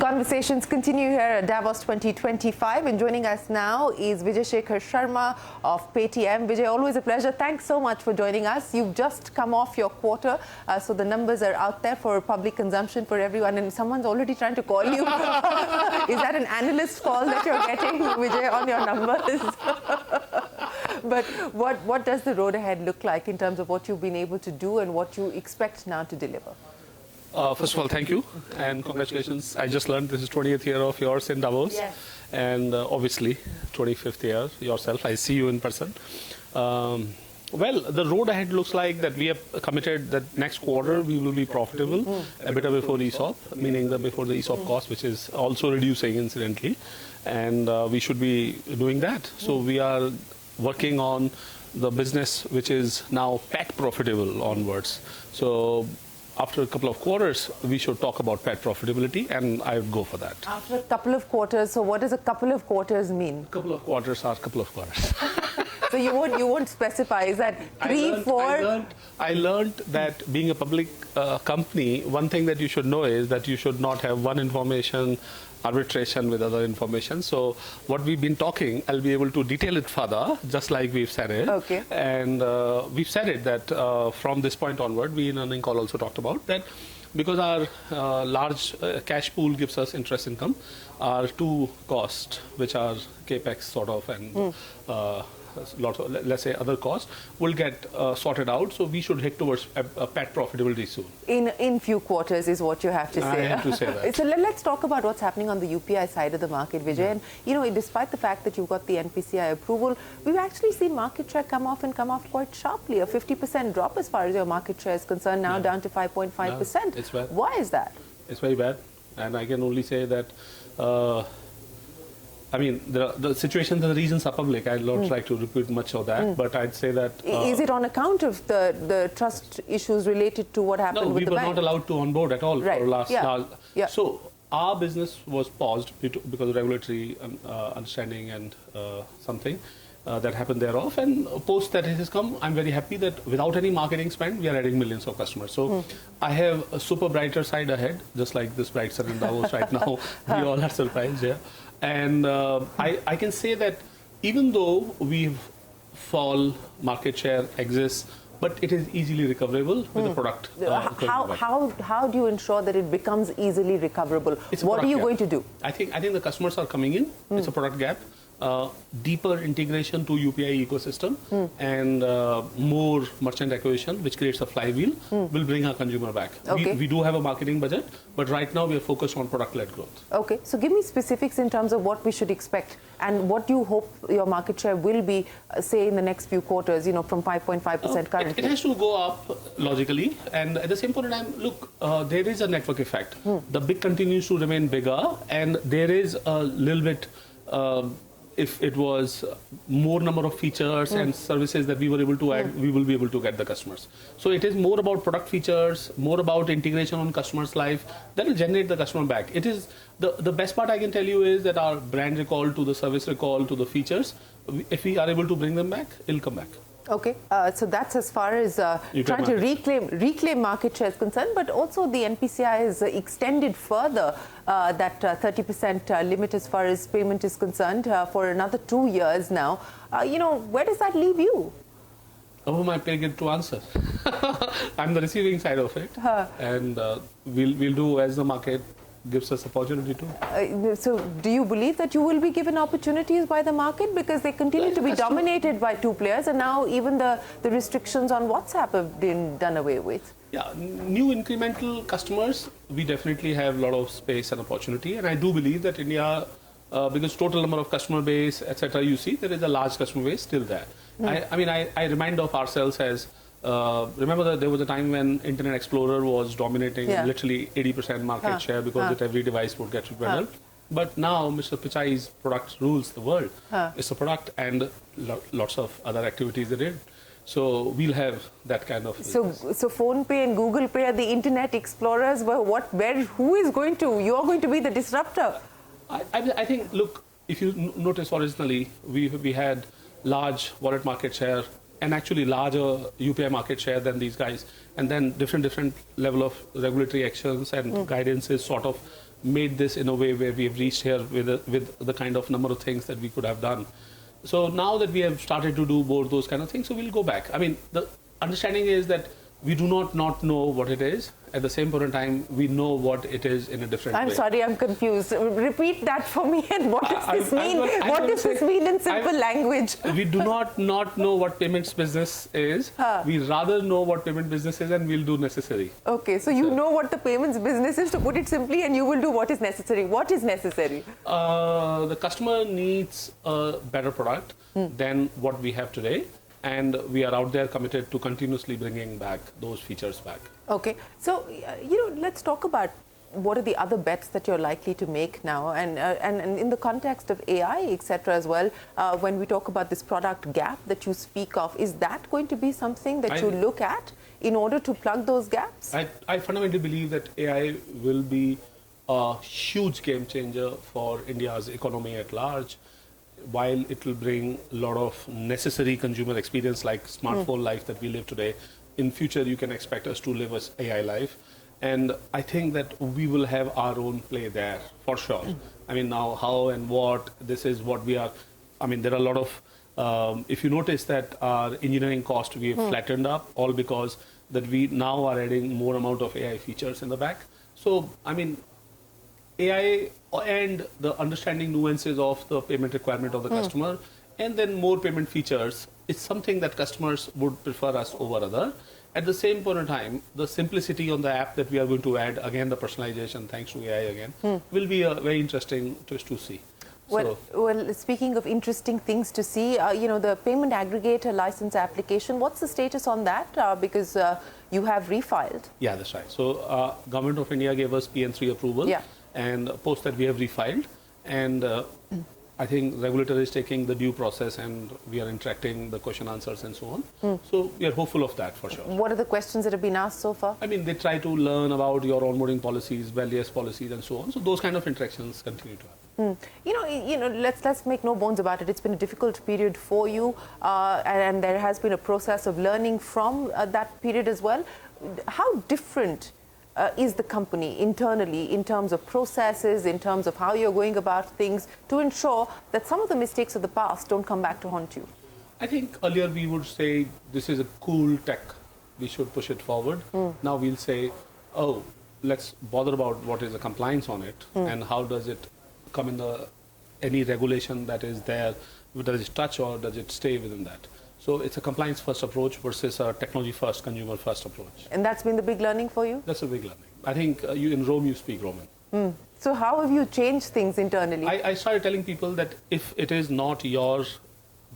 Conversations continue here at Davos 2025, and joining us now is Vijay Shekhar Sharma of Paytm. Vijay, always a pleasure. Thanks so much for joining us. You've just come off your quarter, so the numbers are out there for public consumption for everyone, and someone's already trying to call you. Is that an analyst call that you're getting, Vijay, on your numbers? But what does the road ahead look like in terms of what you've been able to do and what you expect now to deliver? First of all, thank you and congratulations. I just learned this is 20th year of yours in Davos, yes. And obviously 25th year yourself. I see you in person. Well, the road ahead looks like that we have committed that next quarter we will be profitable, a bit before ESOP, meaning before the ESOP cost, which is also reducing incidentally, and we should be doing that. So we are working on the business which is now PAT profitable onwards. So after a couple of quarters, we should talk about PAT profitability, and I would go for that. After a couple of quarters, so what does a couple of quarters mean? A couple of quarters are a couple of quarters. So you won't specify, is that 3, 4? I learned that being a public company, one thing that you should know is that you should not have one information arbitration with other information. So what we've been talking, I'll be able to detail it further, just like we've said it. Okay. And we've said it that from this point onward, we in earning call also talked about that because our large cash pool gives us interest income, our two costs, which are capex sort of and lots of, let's say, other costs will get sorted out. So we should head towards a PAT profitability soon. In few quarters is what you have to say. I have to say that. So let's talk about what's happening on the UPI side of the market, Vijay. Yeah. And you know, despite the fact that you've got the NPCI approval, we've actually seen market share come off quite sharply. A 50% drop as far as your market share is concerned, now down to 5.5%. It's bad. Why is that? It's very bad, and I can only say that. I mean, the situations and the reasons are public. I'd not like to repeat much of that, but I'd say that... is it on account of the trust issues related to what happened with the bank? No, we were not allowed to onboard at all for last... Yeah. So our business was paused because of regulatory understanding and something that happened thereof. And post that it has come, I'm very happy that without any marketing spend, we are adding millions of customers. So I have a super brighter side ahead, just like this bright side in Davos right now. We all are surprised, yeah. And I can say that even though we've fall market share exists, but it is easily recoverable with the product. How do you ensure that it becomes easily recoverable? What are you going to do? I think the customers are coming in. It's a product gap. Deeper integration to UPI ecosystem and more merchant acquisition, which creates a flywheel, will bring our consumer back. Okay. We do have a marketing budget, but right now we are focused on product-led growth. Okay, so give me specifics in terms of what we should expect and what you hope your market share will be, say, in the next few quarters, you know, from 5.5% currently. It has to go up logically, and at the same point in time, look, there is a network effect. The big continues to remain bigger, and there is a little bit if it was more number of features and services that we were able to add, we will be able to get the customers. So it is more about product features, more about integration on customers' life that will generate the customer back. It is the best part I can tell you is that our brand recall to the service recall to the features, if we are able to bring them back, it'll come back. Okay, so that's as far as trying to reclaim market share is concerned, but also the NPCI has extended further that 30% limit as far as payment is concerned for another 2 years now. You know, where does that leave you? Oh, my pay get to answer. I'm the receiving side of it, and we'll do as the market gives us opportunity to. So do you believe that you will be given opportunities by the market, because they continue to be dominated by 2 players, and now even the restrictions on WhatsApp have been done away with? Yeah, new incremental customers, we definitely have a lot of space and opportunity, and I do believe that India, because total number of customer base, etc., you see there is a large customer base still there. I mean, I remind of ourselves as remember that there was a time when Internet Explorer was dominating literally 80% market share because that every device would get developed. But now Mr. Pichai's product rules the world. It's a product and lots of other activities they did. So we'll have that kind of... So PhonePe and Google Pay are the Internet Explorers. Who is going to... You're going to be the disruptor. I think, look, if you notice originally, we had large wallet market share and actually larger UPI market share than these guys. And then different level of regulatory actions and guidance is sort of made this in a way where we have reached here with the kind of number of things that we could have done. So now that we have started to do more those kind of things, so we'll go back. I mean, the understanding is that we do not know what it is. At the same point in time, we know what it is in a different way. I'm sorry, I'm confused. Repeat that for me. And what does this mean? What does this mean in simple language? We do not know what payments business is. We rather know what payment business is, and we'll do necessary. Okay, so you know what the payments business is, to put it simply, and you will do what is necessary. What is necessary? The customer needs a better product than what we have today. And we are out there committed to continuously bringing back those features back. Okay, so let's talk about what are the other bets that you're likely to make now, and in the context of AI, etc. as well. When we talk about this product gap that you speak of, is that going to be something that you look at in order to plug those gaps? I fundamentally believe that AI will be a huge game changer for India's economy at large. While it will bring a lot of necessary consumer experience like smartphone life that we live today, in future you can expect us to live as AI life. And I think that we will have our own play there, for sure. I mean, now how and what, this is what we are, I mean, there are a lot of, if you notice that our engineering cost, we have flattened up, all because that we now are adding more amount of AI features in the back. So, I mean, AI and the understanding nuances of the payment requirement of the customer, and then more payment features, is something that customers would prefer us over other. At the same point in time, the simplicity on the app that we are going to add, again the personalization thanks to AI again, will be a very interesting twist to see. Well, speaking of interesting things to see, the payment aggregator license application, what's the status on that? Because you have refiled. Yeah, that's right. So Government of India gave us PN3 approval. Yeah. And post that we have refiled, and I think regulator is taking the due process, and we are interacting the question answers and so on. So we are hopeful of that for sure. What are the questions that have been asked so far? I mean, they try to learn about your onboarding policies, values policies, and so on. So those kind of interactions continue to happen. Let's make no bones about it. It's been a difficult period for you, and there has been a process of learning from that period as well. How different is the company internally in terms of processes, in terms of how you're going about things, to ensure that some of the mistakes of the past don't come back to haunt you? I think earlier we would say this is a cool tech, we should push it forward. Now we'll say, oh, let's bother about what is the compliance on it, and how does it come in any regulation that is there, does it touch or does it stay within that? So it's a compliance first approach versus a technology first, consumer first approach. And that's been the big learning for you? That's a big learning. I think in Rome you speak Roman. So how have you changed things internally? I started telling people that if it is not your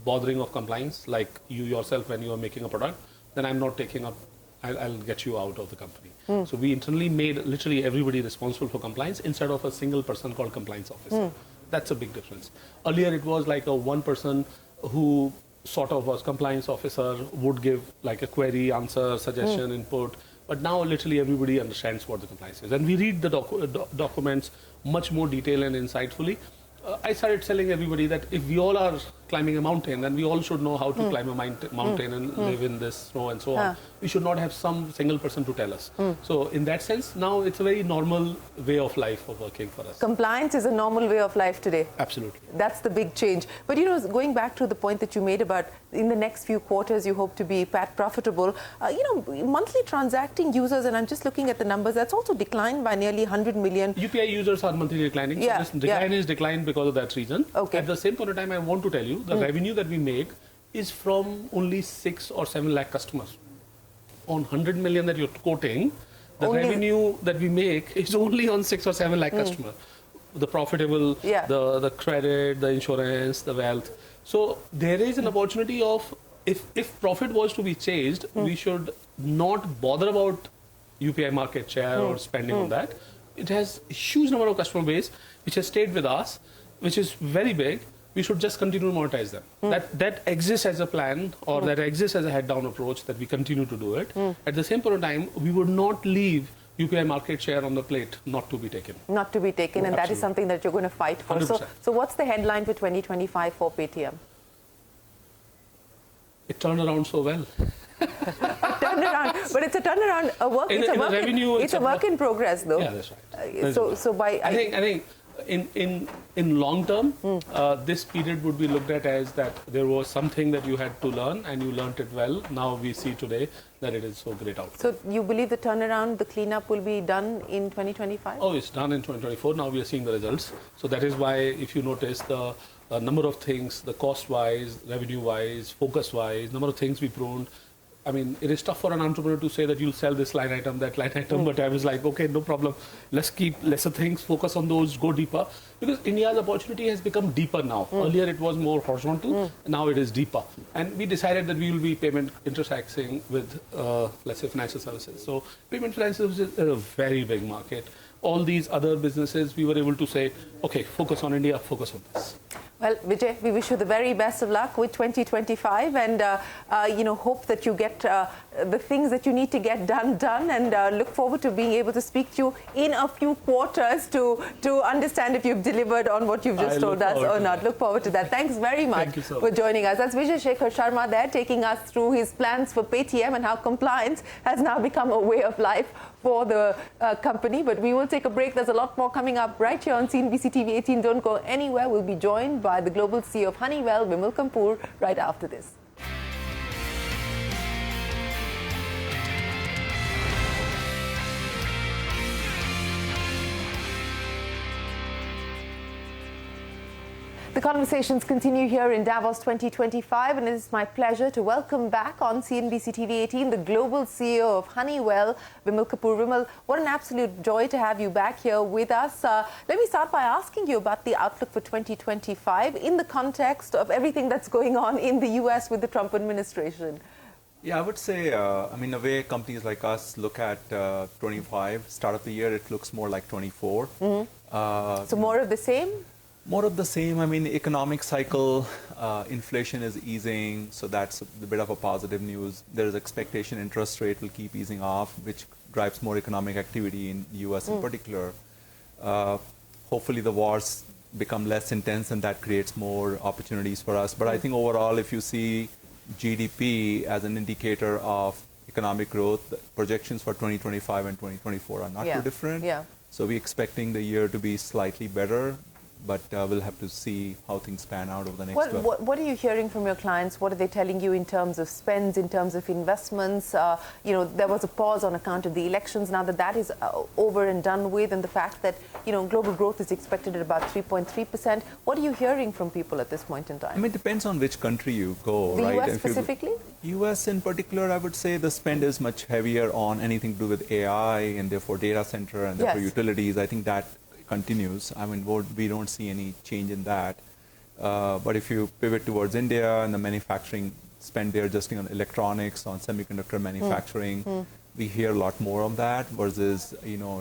bothering of compliance, like you yourself when you are making a product, then I'm not taking up, I'll get you out of the company. So we internally made literally everybody responsible for compliance instead of a single person called compliance officer. That's a big difference. Earlier it was like a one person who sort of was compliance officer, would give like a query, answer, suggestion, input. But now literally everybody understands what the compliance is. And we read the documents much more detailed and insightfully. I started telling everybody that if we all are climbing a mountain, then we all should know how to climb a mountain and live in this snow and so on. We should not have some single person to tell us. So in that sense, now it's a very normal way of life of working for us. Compliance is a normal way of life today. Absolutely. That's the big change. But going back to the point that you made about in the next few quarters, you hope to be PAT profitable. Monthly transacting users, and I'm just looking at the numbers, that's also declined by nearly 100 million. UPI users are monthly declining. So this decline is declined because of that reason. Okay. At the same point of time, I want to tell you, the revenue that we make is from only 6 or 7 lakh customers. On 100 million that you're quoting, the revenue that we make is only on 6 or 7 lakh customers. The profitable, the credit, the insurance, the wealth. So there is an opportunity of, if profit was to be chased, we should not bother about UPI market share or spending on that. It has a huge number of customer base which has stayed with us, which is very big. We should just continue to monetize them. That exists as a plan, or that exists as a head-down approach, that we continue to do it. At the same point of time, we would not leave UPI market share on the plate not to be taken. Not to be taken, and that is something that you're going to fight for. 100%. So what's the headline for 2025 for Paytm? It turned around so well. Turned around. But it's a turnaround, it's a work in progress, though. Yeah, that's right. So by I think in long term, this period would be looked at as that there was something that you had to learn and you learned it well. Now we see today that it is so great out. So you believe the turnaround, the cleanup will be done in 2025? Oh, it's done in 2024. Now we are seeing the results. So that is why, if you notice, the number of things, the cost-wise, revenue-wise, focus-wise, number of things we pruned. I mean, it is tough for an entrepreneur to say that you'll sell this line item, that line item, but I was like, okay, no problem. Let's keep lesser things, focus on those, go deeper. Because India's opportunity has become deeper now. Earlier it was more horizontal, now it is deeper. And we decided that we will be payment intersecting with, let's say, financial services. So payment financial services is a very big market. All these other businesses, we were able to say, okay, focus on India, focus on this. Well, Vijay, we wish you the very best of luck with 2025 and, hope that you get the things that you need to get done and look forward to being able to speak to you in a few quarters to understand if you've delivered on what you've just told us or not. Look forward to that. Thanks very much for joining us. That's Vijay Shekhar Sharma there, taking us through his plans for Paytm and how compliance has now become a way of life for the company. But we will take a break. There's a lot more coming up right here on CNBC-TV18. Don't go anywhere. We'll be joined by the global CEO of Honeywell, Vimal Kapur, right after this. The conversations continue here in Davos 2025, and it is my pleasure to welcome back on CNBC-TV18 the global CEO of Honeywell, Vimal Kapur. Vimal, what an absolute joy to have you back here with us. Let me start by asking you about the outlook for 2025 in the context of everything that's going on in the US with the Trump administration. Yeah, I would say, the way companies like us look at 25, start of the year, it looks more like 24. So more of the same? More of the same. I mean, economic cycle, inflation is easing, so that's a bit of a positive news. There is expectation interest rate will keep easing off, which drives more economic activity in the US in particular. Hopefully the wars become less intense and that creates more opportunities for us. But I think overall, if you see GDP as an indicator of economic growth, the projections for 2025 and 2024 are not too different. So we're expecting the year to be slightly better, but we'll have to see how things pan out over the next year. What are you hearing from your clients? What are they telling you in terms of spends, in terms of investments? There was a pause on account of the elections. Now that is over and done with, and the fact that, global growth is expected at about 3.3%. What are you hearing from people at this point in time? I mean, it depends on which country you go, right? The US specifically? US in particular, I would say the spend is much heavier on anything to do with AI and therefore data center and therefore utilities. I think that continues. I mean, we don't see any change in that. But if you pivot towards India and the manufacturing spend there just on electronics, on semiconductor manufacturing, we hear a lot more of that versus,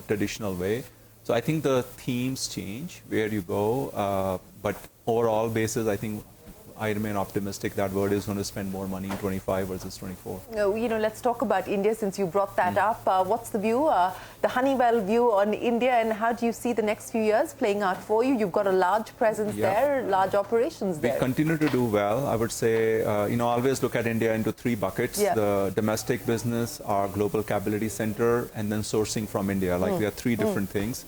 traditional way. So I think the themes change where you go. But overall basis, I think I remain optimistic that world is going to spend more money in 25 versus 24. Let's talk about India since you brought that up. What's the view, the Honeywell view on India, and how do you see the next few years playing out for you? You've got a large presence there, large operations there. We continue to do well. I would say, always look at India into three buckets. The domestic business, our global capability center, and then sourcing from India. Like there are three different things.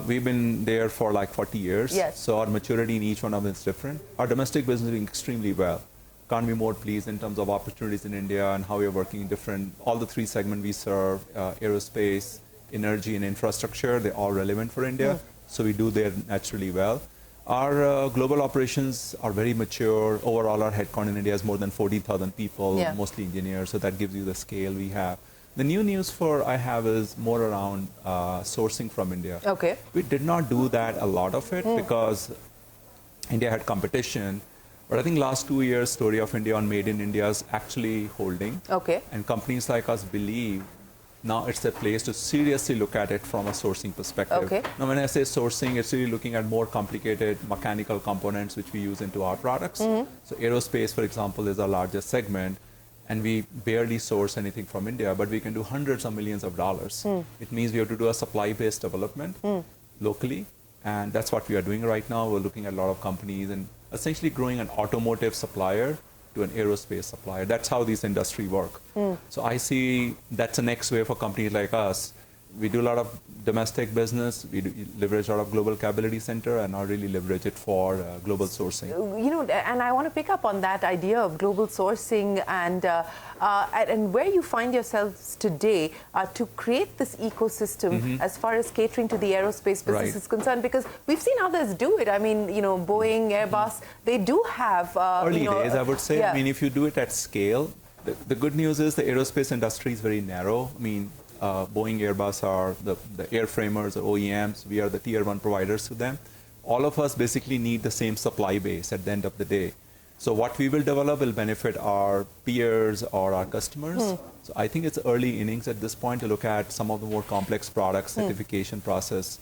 We've been there for like 40 years, so our maturity in each one of them is different. Our domestic business is doing extremely well. Can't be more pleased in terms of opportunities in India and how we are working in different, all the three segments we serve, aerospace, energy and infrastructure, they're all relevant for India. So we do there naturally well. Our global operations are very mature. Overall, our headcount in India is more than 40,000 people, mostly engineers, so that gives you the scale we have. The new news I have is more around sourcing from India. Okay. We did not do that, a lot of it, because India had competition. But I think last 2 years, story of India on Made in India is actually holding. Okay. And companies like us believe now it's a place to seriously look at it from a sourcing perspective. Okay. Now, when I say sourcing, it's really looking at more complicated mechanical components which we use into our products. So aerospace, for example, is our largest segment. And we barely source anything from India, but we can do hundreds of millions of dollars. It means we have to do a supply-based development locally, and that's what we are doing right now. We're looking at a lot of companies and essentially growing an automotive supplier to an aerospace supplier. That's how these industry work. So I see that's the next way for companies like us. We do a lot of domestic business. We leverage a lot of global capability center and not really leverage it for global sourcing. You know, and I want to pick up on that idea of global sourcing and where you find yourselves today to create this ecosystem as far as catering to the aerospace business is concerned, because we've seen others do it. I mean, you know, Boeing, Airbus, they do have... Early days, I would say. Yeah. I mean, if you do it at scale, the good news is the aerospace industry is very narrow. I mean, Boeing, Airbus are the airframers or OEMs. We are the tier 1 providers to them. All of us basically need the same supply base at the end of the day. So what we will develop will benefit our peers or our customers. So I think it's early innings at this point to look at some of the more complex products, certification process.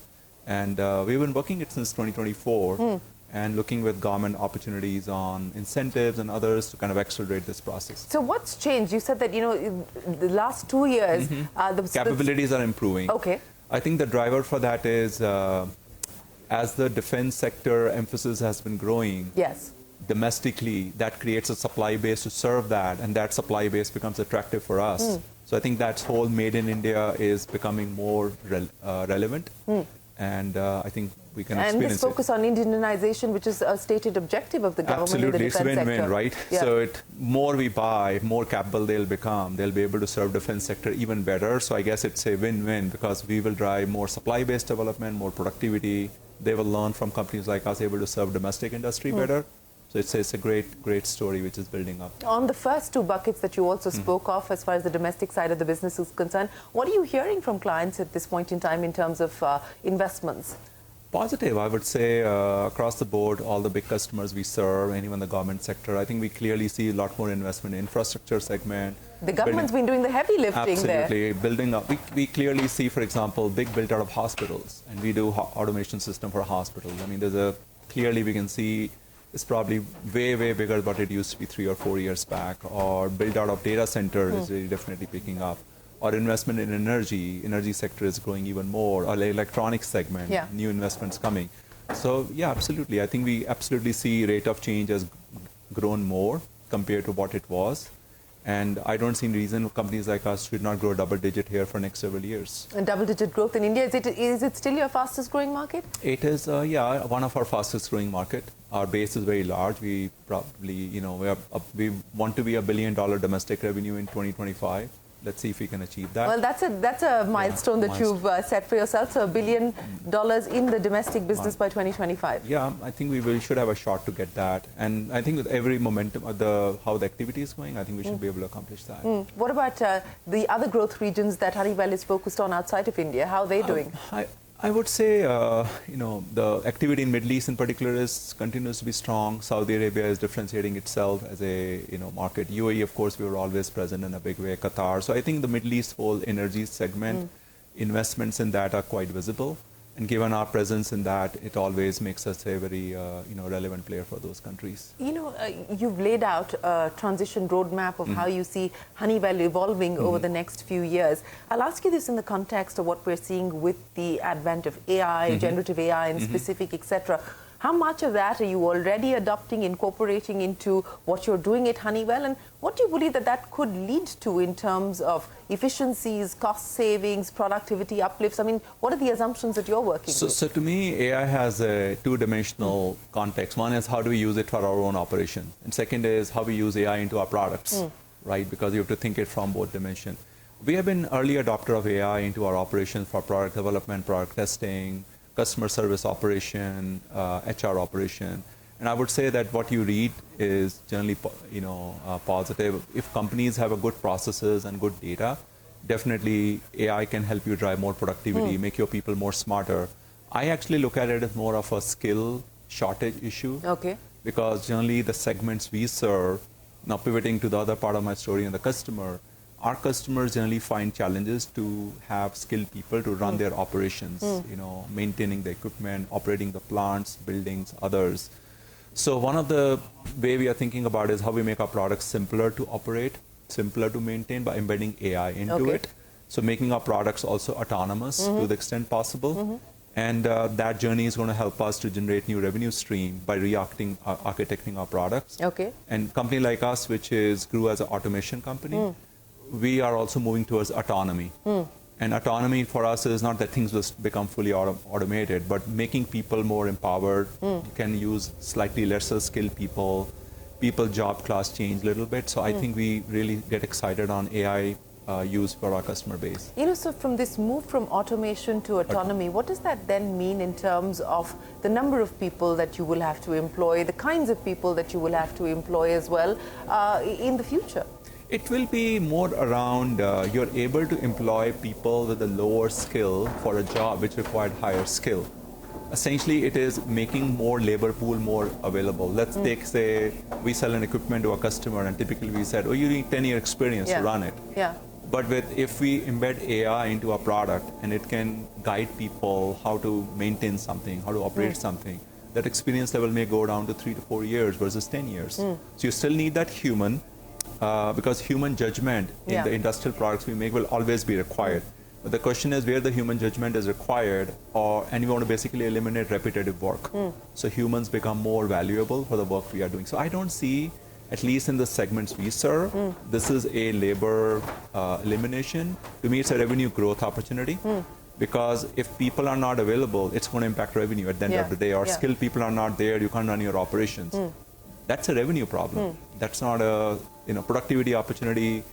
And we've been working it since 2024. And looking with government opportunities on incentives and others to kind of accelerate this process. So what's changed? You said that, you know, in the last 2 years... the capabilities are improving. Okay. I think the driver for that is as the defense sector emphasis has been growing, Yes. domestically, that creates a supply base to serve that, and that supply base becomes attractive for us. So I think that whole made in India is becoming more relevant. And I think we can experience it. And this focus on Indianization, which is a stated objective of the government in the defense sector. Absolutely, it's win-win, right? Yeah. So more we buy, more capable they'll become. They'll be able to serve defense sector even better. So I guess it's a win-win because we will drive more supply-based development, more productivity. They will learn from companies like us able to serve domestic industry better. So it's a great story which is building up. On the first two buckets that you also spoke of, as far as the domestic side of the business is concerned, what are you hearing from clients at this point in time in terms of investments? Positive, I would say, across the board, all the big customers we serve, and even the government sector. I think we clearly see a lot more investment in infrastructure segment. The government's been doing the heavy lifting there. Absolutely, building up. We clearly see, for example, big build out of hospitals, and we do automation system for hospitals. I mean, clearly we can see it's probably way bigger than what it used to be 3 or 4 years back. Or build out of data center is really definitely picking up. Or investment in energy sector is growing even more. Or the electronics segment, new investments coming. So yeah, absolutely. I think we absolutely see rate of change has grown more compared to what it was. And I don't see any reason companies like us should not grow double-digit here for next several years. And double-digit growth in India, is it still your fastest growing market? It is, yeah, one of our fastest growing market. Our base is very large. We probably, you know, we want to be $1 billion domestic revenue in 2025. Let's see if we can achieve that. Well, that's a milestone that you've set for yourself. So $1 billion in the domestic business by 2025. Yeah, I think we should have a shot to get that. And I think with every momentum of how the activity is going, I think we should be able to accomplish that. What about the other growth regions that Honeywell is focused on outside of India? How are they doing? I would say, you know, the activity in Middle East in particular continues to be strong. Saudi Arabia is differentiating itself as a market. UAE, of course, we were always present in a big way. Qatar. So I think the Middle East whole energy segment, investments in that are quite visible. And given our presence in that, it always makes us a very relevant player for those countries. You know, you've laid out a transition roadmap of how you see Honeywell evolving over the next few years. I'll ask you this in the context of what we're seeing with the advent of AI, generative AI in specific, etc. How much of that are you already adopting, incorporating into what you're doing at Honeywell? And what do you believe that could lead to in terms of efficiencies, cost savings, productivity uplifts? I mean, what are the assumptions that you're working with? So to me, AI has a two-dimensional context. One is how do we use it for our own operation? And second is how we use AI into our products, right? Because you have to think it from both dimensions. We have been early adopter of AI into our operations for product development, product testing, customer service operation, HR operation. And I would say that what you read is generally, positive. If companies have a good processes and good data, definitely AI can help you drive more productivity, make your people more smarter. I actually look at it as more of a skill shortage issue. Okay. Because generally the segments we serve, now pivoting to the other part of my story and the customer, our customers generally find challenges to have skilled people to run their operations, maintaining the equipment, operating the plants, buildings, others. So one of the way we are thinking about is how we make our products simpler to operate, simpler to maintain by embedding AI into it. So making our products also autonomous to the extent possible. And that journey is going to help us to generate new revenue stream by architecting our products. Okay. And company like us, which grew as an automation company, we are also moving towards autonomy. And autonomy for us is not that things will become fully automated, but making people more empowered. You can use slightly lesser skilled people job class change a little bit. So I think we really get excited on AI use for our customer base. So from this move from automation to autonomy, what does that then mean in terms of the number of people that you will have to employ, the kinds of people that you will have to employ as well in the future? It will be more around you're able to employ people with a lower skill for a job which required higher skill. Essentially, it is making more labor pool more available. Let's take, say, we sell an equipment to a customer, and typically we said, oh, you need 10-year experience to run it. Yeah. But if we embed AI into our product and it can guide people how to maintain something, how to operate something, that experience level may go down to 3 to 4 years versus 10 years. So you still need that human, because human judgment in the industrial products we make will always be required. But the question is where the human judgment is required, and you want to basically eliminate repetitive work. So humans become more valuable for the work we are doing. So I don't see, at least in the segments we serve, this is a labor elimination. To me, it's a revenue growth opportunity. Because if people are not available, it's going to impact revenue at the end of the day. Or skilled people are not there, you can't run your operations. That's a revenue problem. That's not a, productivity opportunity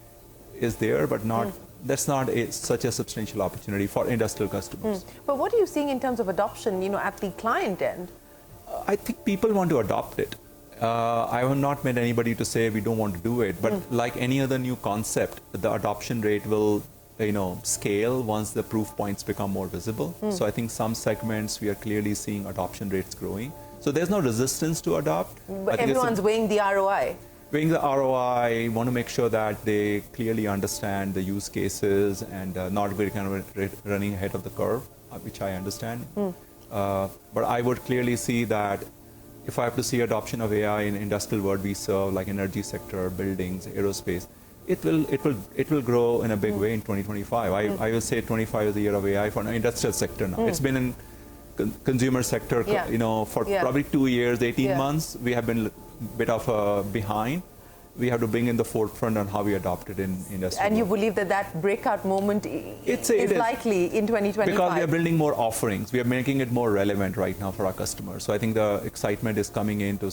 is there, but not. That's not such a substantial opportunity for industrial customers. But what are you seeing in terms of adoption, at the client end? I think people want to adopt it. I have not met anybody to say we don't want to do it, but like any other new concept, the adoption rate will scale once the proof points become more visible. So I think some segments we are clearly seeing adoption rates growing. So there's no resistance to adopt. But everyone's weighing the ROI. Weighing the ROI, want to make sure that they clearly understand the use cases and not very kind of running ahead of the curve, which I understand. But I would clearly see that if I have to see adoption of AI in industrial world we serve, like energy sector, buildings, aerospace, it will grow in a big way in 2025. I will say 25 is the year of AI for the industrial sector now. It's been in consumer sector, for probably 2 years, 18 months. We have been a bit of behind. We have to bring in the forefront on how we adopt it in industry. And you believe that breakout moment is likely in 2025? Because we are building more offerings. We are making it more relevant right now for our customers. So I think the excitement is coming into,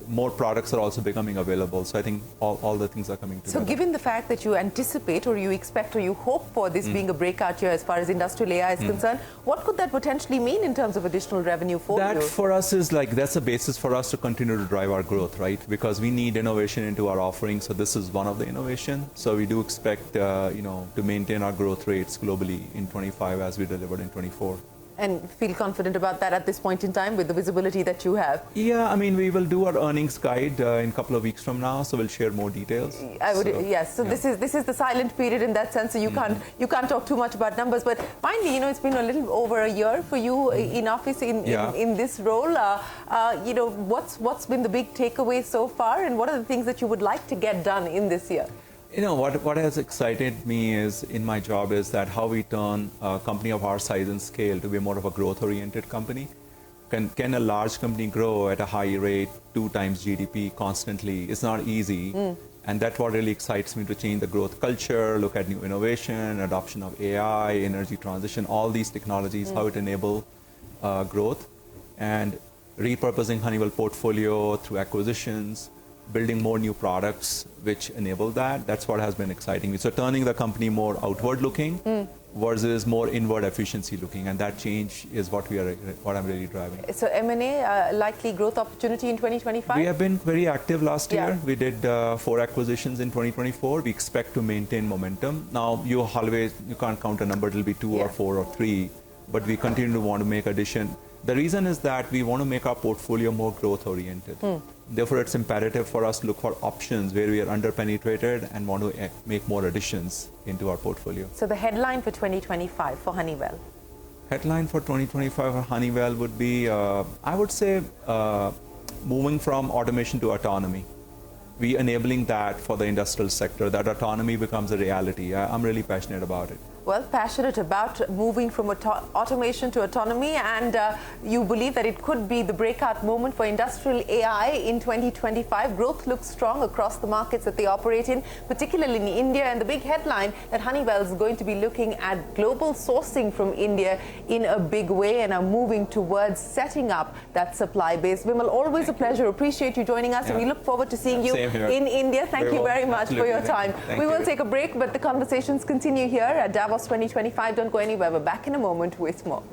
more products are also becoming available. So I think all the things are coming together. So given the fact that you anticipate or you expect or you hope for this being a breakout year as far as industrial AI is concerned, what could that potentially mean in terms of additional revenue for you? That for us is that's a basis for us to continue to drive our growth, right? Because we need innovation into our offerings, so this is one of the innovation. So we do expect, to maintain our growth rates globally in 25 as we delivered in 24. And feel confident about that at this point in time with the visibility that you have? Yeah, I mean, we will do our earnings guide in a couple of weeks from now, so we'll share more details. Yes. So this is the silent period in that sense. So you can't talk too much about numbers. But finally, it's been a little over a year for you in office in this role. What's been the big takeaway so far, and what are the things that you would like to get done in this year? What has excited me is in my job is that how we turn a company of our size and scale to be more of a growth-oriented company. Can a large company grow at a high rate, 2 times GDP constantly? It's not easy. And that's what really excites me, to change the growth culture, look at new innovation, adoption of AI, energy transition, all these technologies, how it enable growth, and repurposing Honeywell portfolio through acquisitions, building more new products which enable that. That's what has been exciting me. So turning the company more outward looking versus more inward efficiency looking, and that change is what I'm really driving. So M&A, likely growth opportunity in 2025? We have been very active last year. We did 4 acquisitions in 2024. We expect to maintain momentum. Now you can't count a number, it'll be 2 or 4 or 3, but we continue to want to make addition. The reason is that we want to make our portfolio more growth oriented. Therefore, it's imperative for us to look for options where we are under-penetrated and want to make more additions into our portfolio. So the headline for 2025 for Honeywell? Headline for 2025 for Honeywell would be, I would say, moving from automation to autonomy. We enabling that for the industrial sector, that autonomy becomes a reality. I'm really passionate about it. well, passionate about moving from automation to autonomy, and you believe that it could be the breakout moment for industrial AI in 2025. Growth looks strong across the markets that they operate in, particularly in India, and the big headline that Honeywell is going to be looking at global sourcing from India in a big way and are moving towards setting up that supply base. Vimal, always a pleasure. Appreciate you joining us, and we look forward to seeing you in India. Thank you very much for your time. We will take a break, but the conversations continue here at Davos 2025. Don't go anywhere. We're back in a moment with more.